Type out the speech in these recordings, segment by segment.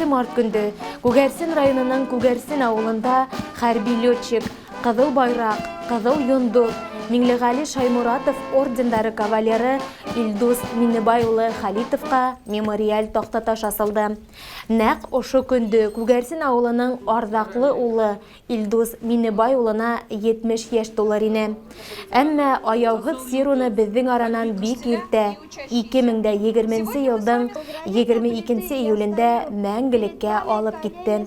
март көнде Күгәрсен районының Күгәрсен авылында хәрби летчик, Кызыл байрақ, Кызыл йондуз, Миңлегали Шаймуратов ордендары кавалері Илдус Миннебай улы Халитовқа мемориаль тақтаташ асылды. Нәқ ошы күнді Күгәрсен ауылының арзақлы улы Илдус Миннебай улына 70 яш толар ине. Әммә аяуғыт сируны біздің аранан бик иртә 2020 елдың 22 июлендә мәңгелеккә алып китте.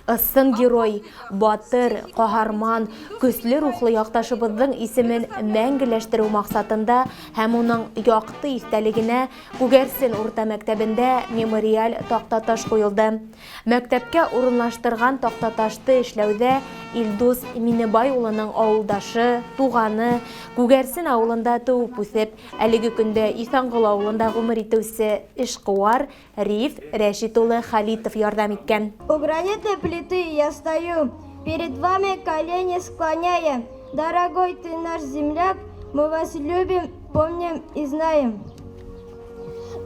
Ысын герой, батыр, каһарман, көсле рухлы якташыбызның исемен мәңгеләштерү максатында һәм уның якты истәлегенә Күгәрсен урта мәктәбендә мемориаль тактаташ куелды. Мәктәпкә урынлаштырган тактаташты эшләүдә Илдус Миннебай улының авылдашы, туганы, Күгәрсен авылында туып үсеп, әлеге көндә Исәнгол авылында гомер итүче эшкуар Риф Рәшит улы Халитов ярдәм иткән. У граниты плиты я стою, перед вами колени склоняя. Дорогой ты наш земляк, мы вас любим, помним и знаем.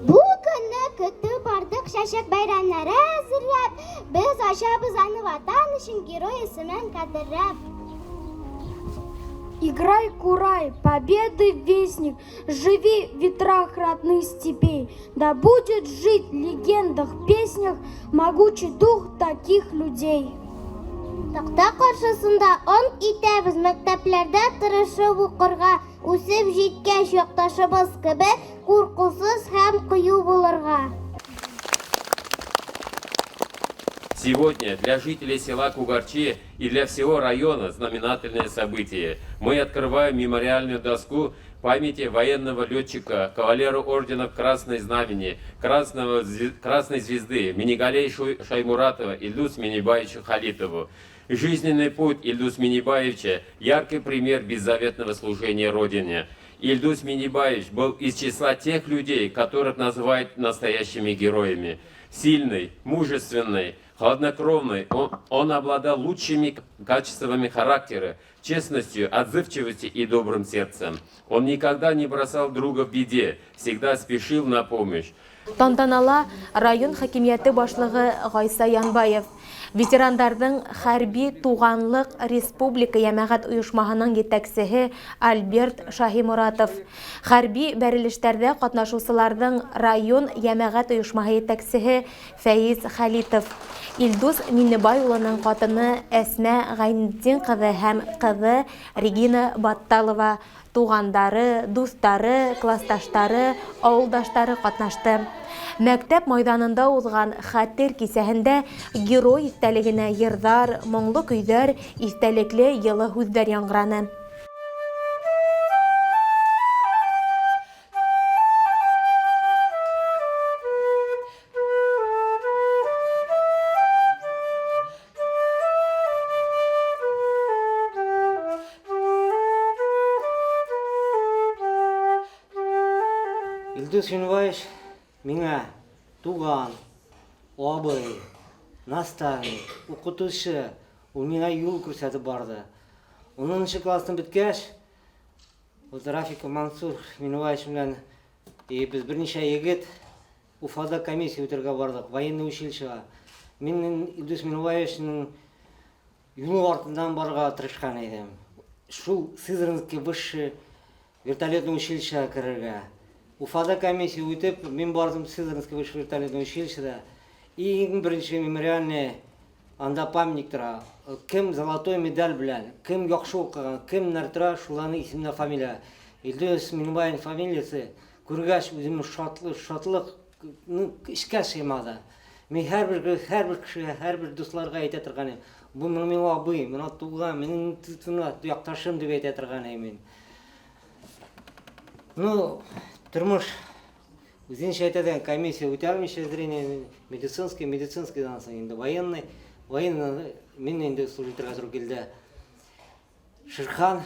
Бу көнне көтүп бардык шәшәк бәйрәмнәре әзерләп, без ашабыз аны ватан өчен герой исемен кадерләп. Играй, курай, победы вестник, живи в ветрах родных степей. Да будет жить в легендах, песнях могучий дух таких людей. Такта каршысында ант итәбез мәктәпләрдә тырышып укырга, үсеп җиткәч якташыбыз кебек куркусыз һәм кыю булырга. Сегодня для жителей села Кугарчи и для всего района знаменательное событие. Мы открываем мемориальную доску памяти военного летчика, кавалера орденов Красной Знамени, Красной Звезды, Миннегалей Шаймуратова Илдус Миннебаевичу Халитову. Жизненный путь Илдус Миннебаевича – яркий пример беззаветного служения Родине. Илдус Миннебаевич был из числа тех людей, которых называют настоящими героями. Сильный, мужественный, хладнокровный, он обладал лучшими качествами характера, честностью, отзывчивостью и добрым сердцем. Он никогда не бросал друга в беде, всегда спешил на помощь. Тантанала район хакимияты башлыгы Гайса Янбаев, ветерандардың хәрби туганлык республика ямагат уйышмаһының етәкчесе Альберт Шаһимуратов, хәрби бәрелештәрдә катнашучыларның район ямагат уйышмаһы етәкчесе Фәиз Халитов, Илдус Миннебай улының катыны Әсмә Гайнетдин кызы һәм кызы Регина Батталова, тугандары, дустары, классташтары, авылдаштары катнашты. Мәктәп майданында узган хәтер кисәһендә герой истәлегенә йырҙар, моңлы көйҙәр, истәлекле йылы һүҙҙәр яңғыраны. Илдус Миннебаевич миңа туган, абый, наставник, укытучы, ул миңа юл күрсәтеп барды. 10-нчы класстан беткәч, Рафик Мансур Миннебаевич белән без берничә егет Уфада комиссия үтәргә бардык, военный училищега. Мин Илдус Миннебаевичның юлы артыннан барырга тырышкан идем. Шул Сызранский высшее вертолетное училищега керергә. Уфада комиссия үтеп, мин бардым Сызранский высшее вертолетное училищеда. И беренче мемориальный анда памятник тора. Кем золотой медаль белән, кем яхшы укыган, кем нәртра, шуларның исеменә фамилия. Илдус Миннебаев фамилиясе күргәч үземне шатлык эшкә сыймады. Мин һәрбер кешегә, һәрбер дусларга әйтә торган идем. Бу минем абый, мин туган, минем якташым дип әйтә торган идем. Ну, тормыш үзенчә әйтәдән комиссия үтәлмичә зрение медицинский инде военный мин инде служиторга туры килде. Ширхан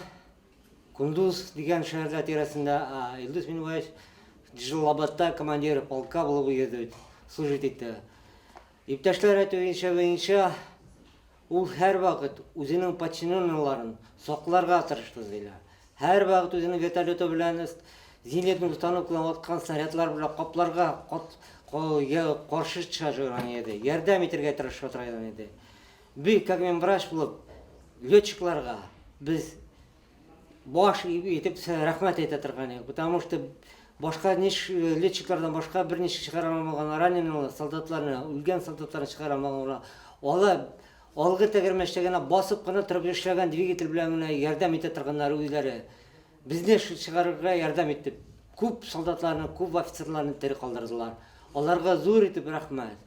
Кундуз дигән шәһәрдә тирәсендә Илдус Миннебаевич Җылабадта командир полка булып служить итте. Иптәшләр әйтүенчә, ул һәр вакыт үзенең подчиненныйларын сакларга тырышты диләр. Һәр вакыт үзенең вертолеты белән зенитный установкалар аткан снарядлар белән капларга қаршы шыға жүрген еді, ярдәм итәргә тырышып отырған еді. Біз, как мен врач болып, летчикларға біз баш етіп рахмет айта тұрған едік, потому что башқа летчиклардан башқа бірнеше шығара алмаған раненый солдатларны, өлген солдатларны шығара алмаған, олар алғы тәгәрмәштәгенә басып қана тұрып эшләгән двигатель белән ярдәм итә торганнар үзләре. Безне шығарырга ярдәм итеп, күп солдатларны, күп офицерларны тире калдырдылар. Аларга зур итеп рәхмәт.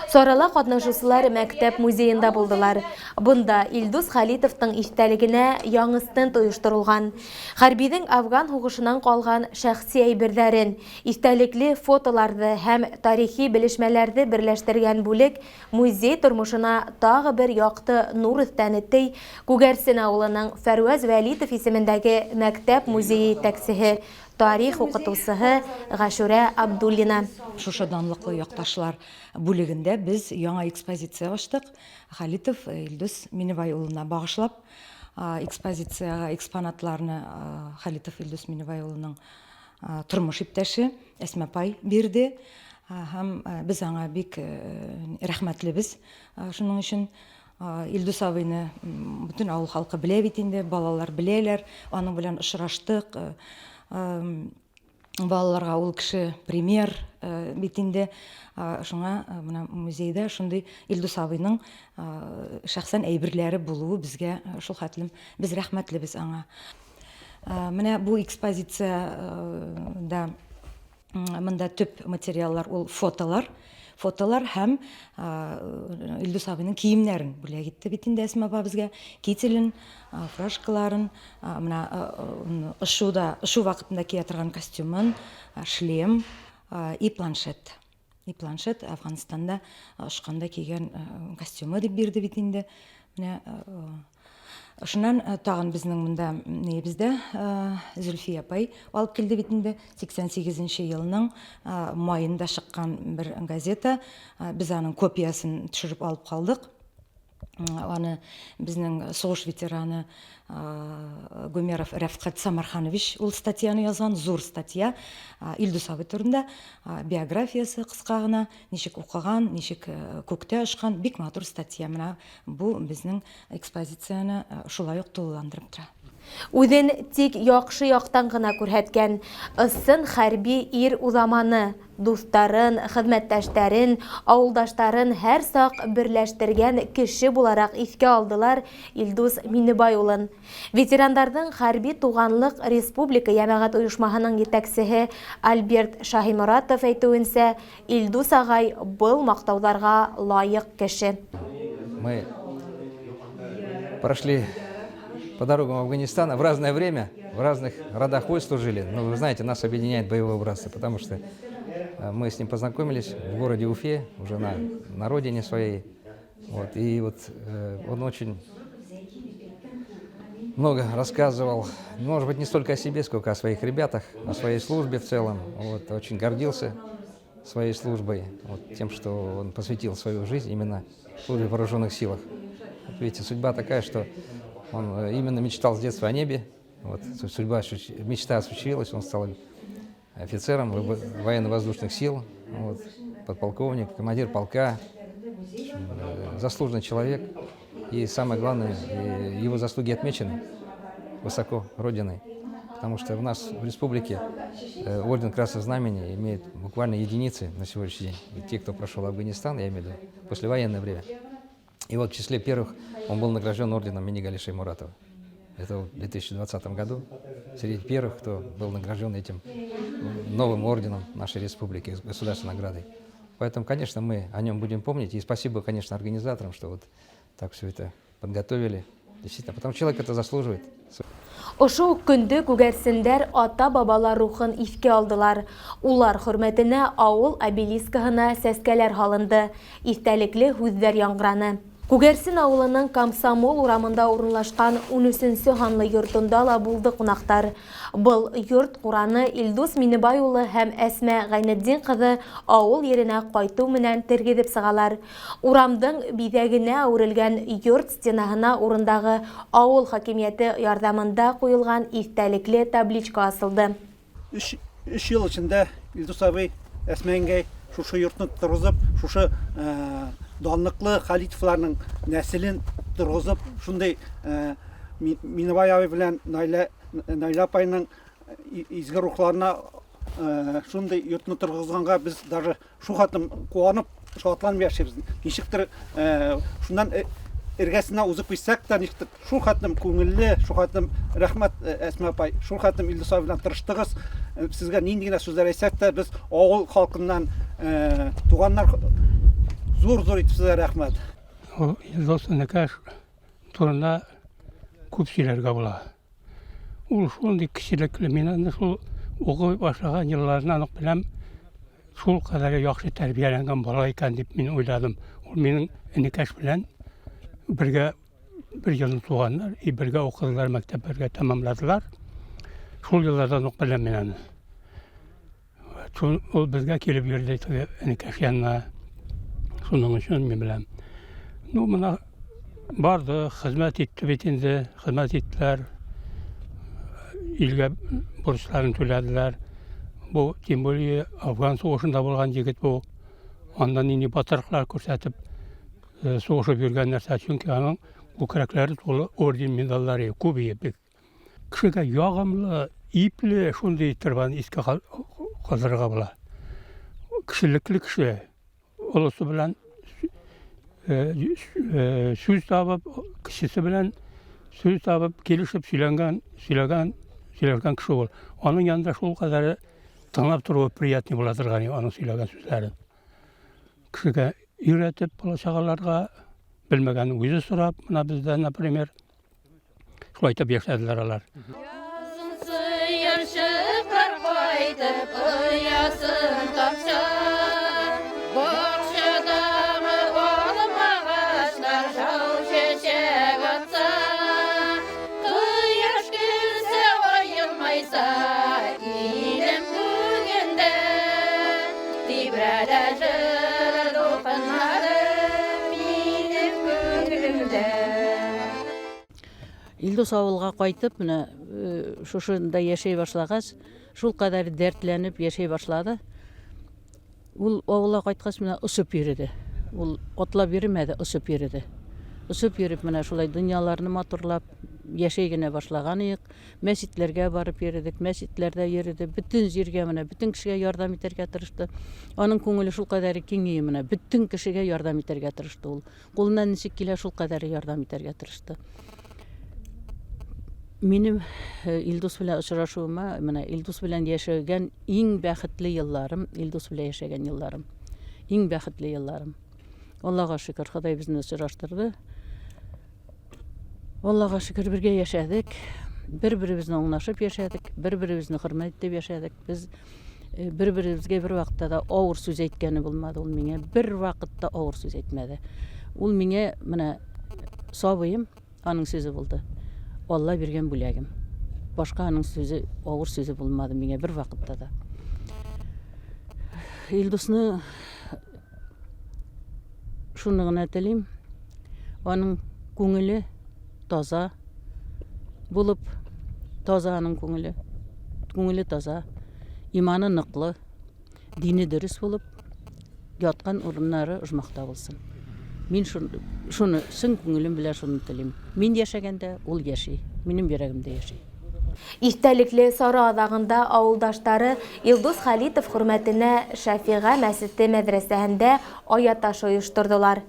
Сарала катнашучылар мәктәп музеенда булдылар. Бунда Илдус Халитовтың истәлегенә яңыстан тоештырылган, хәрбинең Афган хугышыннан калган шәхси әйберләрен, истәлекле фотоларды һәм тарихи белешмәләрне берләштергән бүлек музей тормышына тагы бер якты нур өстән итте. Күгәрсен авылының Фәрваз Вәлитов исемендәге мәктәп музее тәксиһе, тарих укытучысы Гашура Абдуллина. Шушы данлыклы якташлар бүлегендә без яңа экспозиция ачтык. Халитов Илдус Миннебай улына багышлап, экспозицияга экспонатларны Халитов Илдус Миннебай улының тормыш иптәше Әсмәпай бирде. Һәм без аңа бик рәхмәтлебез. Шуның өчен Илдус абыйны бүтән авыл халкы белә бит инде, балалар беләләр, аның белән очраштык. Балаларга ул кеше пример бит инде. Шуңа менә музейда шундый Илдус абыйның шәхсән әйберләре булуы безгә шул хәтлем без рәхмәтлебез аңа. Менә бу экспозицияда монда төп материаллар ул фотолар һәм Илдус абыйның киемнәрен бүләк итте бит инде Әсма апа безгә, кителен, фуражкаларын, менә ошу вакытында кия торган костюмын, шлем и планшет. Афганстанда ошканда кигән костюмы дип бирде бит инде. Менә шуннан тагын безнең монда бездә Зөлфия апай алып килде бит инде 88 елның майында чыккан бер газета. Без аның копиясын төшереп алып калдык. Аны безнең сугыш ветераны Гумеров Рәфкать Самарханович ул статьяны язган, зур статья. Илдус абый турында биографиясы кыска гына, ничек укыган, ничек күктә очкан, бик матур статья. Менә бу безнең экспозицияны шулай ук тулыландырып тора. Үҙен тик яҡшы яҡтан ғына күрһәткән ысын хәрби ир уҙаманы, дуҫтарын, хеҙмәттәштәрен, ауылдаштарын һәр саҡ берләштергән кеше булараҡ иҫкә алдылар Илдус Миннебай улын. Ветерандарҙың хәрби туғанлыҡ республика йәмәғәт ойошмаһының етәксеһе Альберт Шаһиморатов әйтеүенсә, Илдус ағай был маҡтауҙарға лайыҡ кеше. Мы прошли по дорогам Афганистана в разное время, в разных родах войск служили. Но вы знаете, нас объединяет боевое братство, потому что мы с ним познакомились в городе Уфе, уже на родине своей. Вот, и вот он очень много рассказывал, может быть, не столько о себе, сколько о своих ребятах, о своей службе в целом. Вот, очень гордился своей службой, вот, тем, что он посвятил свою жизнь именно службе в вооруженных силах. Вот, видите, судьба такая, что он именно мечтал с детства о небе. Вот, мечта осуществилась, он стал офицером военно-воздушных сил, вот, подполковник, командир полка, заслуженный человек. И самое главное, его заслуги отмечены высоко Родиной. Потому что у нас в республике орден Красного Знамени имеет буквально единицы на сегодняшний день. И те, кто прошел Афганистан, я имею в виду, послевоенное время. И вот в числе первых он был награжден орденом Миннегали Шаймуратова. Это в 2020 году. Среди первых, кто был награжден этим новым орденом нашей республики, государственной наградой. Поэтому, конечно, мы о нем будем помнить. И спасибо, конечно, организаторам, что вот так все это подготовили. Действительно, потому что человек это заслуживает. Ошо көндө күгәрсендәр ата-бабалар рухын иҫкә алдылар. Улар хөрмәтенә ауыл обелискаһына сәскәләр һалынды. Иҫтәлекле һүҙҙәр яңғыраны. Күгәрсен ауылының Комсомол урамында урынлашҡан 13-нче һанлы йортонда ла булды ҡунаҡтар. Был йорт ҡураны Илдус Миннебай улы һәм Әсмә Ғәйнетдин ҡыҙы ауыл еренә ҡайтыу менән тергеҙеп сығалар. Урамдың биҙәгенә әүерелгән йорт стенаһына урындағы ауыл хакимиәте ярҙамында ҡуйылған иҫтәлекле табличка асылды. 3 йыл эчендә Илдус абый Әсмәнгә шушы йортны торгызып, шушы данлыклы Халитовларның нәселен торгызып, шундай Минебай абый белән Найла апайның изге рухларына шундай йортны торгызганга без даже шу хатым куанып, шатланып яшибез. Ничектер шундан эргәсенә узып китсәк тә, ничектер шу хатым күңелле, шу хатым рәхмәт Әсма апай, шу хатым Илдус абый белән тырыштыгыз. Сезгә нинди генә сүзләр әйтсәк тә, без авыл халкыннан туганнар зур итеп сезгә рәхмәт. Илдус Нәкәш турында күп сөйләргә була. Ул шундый кешелекле, мин аны шул укый башлаган елларынан ук беләм, шул кадәр яхшы тәрбияләнгән бала икән дип мин уйладым. Ул минем Нәкәш белән бергә bir елны туганнар, бергә укыдылар, мәктәпләргә тәмамладылар. Шул еллардан ук беләм мин аны. Ул безгә килеп йөрде Нәкәш янына. Шуның өчен мин беләм. Ну, моны барды, хезмәт итте бит инде, хезмәт иттеләр. Илгә бурычларын түләделәр. Бу тем более Афган сугышында булган егет бу. Андан инде батырлыклар күрсәтеп сугышып йөргән нәрсә, чөнки аның күкрәкләре тулы орден медальләре күбәеп. Кешегә ягымлы, ипле шундый торган искә калдырырга була. Кешелекле кеше олысы белән сүз табып, кешесе белән сүз табып, килешеп сөйләгән кеше ул. Аның янында шул кадәр тыңлап тору приятный була торган аның сөйләгән сүзләре. Кешегә өйрәтеп, бала-чагаларга белмәгән үзе сорап, менә бездә, например, шулай итеп яшәделәр алар. Илдус авылга кайтып, менә шушында яшәй башлагач, шул кадәр дәртләнеп яшәй башлады. Ул авылга кайткач, менә усып йөрде. Ул атлап йөрмәде, усып йөрде. Усып йөреп, менә шулай дөньяларны матурлап яшәй генә башлаган идек. Мәчетләргә барып йөрдек, мәчетләрдә йөрде. Бүтән җиргә менә, бүтән кешегә ярдәм итәргә тырышты. Аның күңеле шул кадәр киңи, менә бүтән кешегә ярдәм итәргә тырышты ул. Кулыннан ничек килә, шул кадәр ярдәм итәргә тырышты. Минем Илдус белән очрашуыма, менә Илдус белән яшәгән иң бәхетле елларым, Илдус белән яшәгән елларым. Иң бәхетле елларым. Аллага шөкер, Ходай безне очраштырды. Аллага шөкер, бергә яшәдек. Бер-беребезне аңлашып яшәдек, бер-беребезне хөрмәт итеп яшәдек. Без бер-беребезгә бер вакытта да авыр сүз әйткәне булмады. Ул миңа бер вакытта авыр сүз әйтмәде. Ул миңа менә сабыем, аның сүзе булды. Алла биргән бүләгем. Башка аның сүзе, авыр сүзе булмады миңа бер вакытта да. Илдусны шуны гына телим. Аның күңеле таза булып, таза аның күңеле. Күңеле таза, иманы ныклы, дине дөрес булып, яткан урыннары ожмакта булсын. Мин шуны сын күңелем белән шуны телим. Мин яшәгәндә ул яши, минем йөрәгемдә яши. Истәлекле Сары адагында авылдаштары Илдус Халитов хөрмәтенә Шәфига мәчете мәдрәсәһендә аят ташы оештырдылар.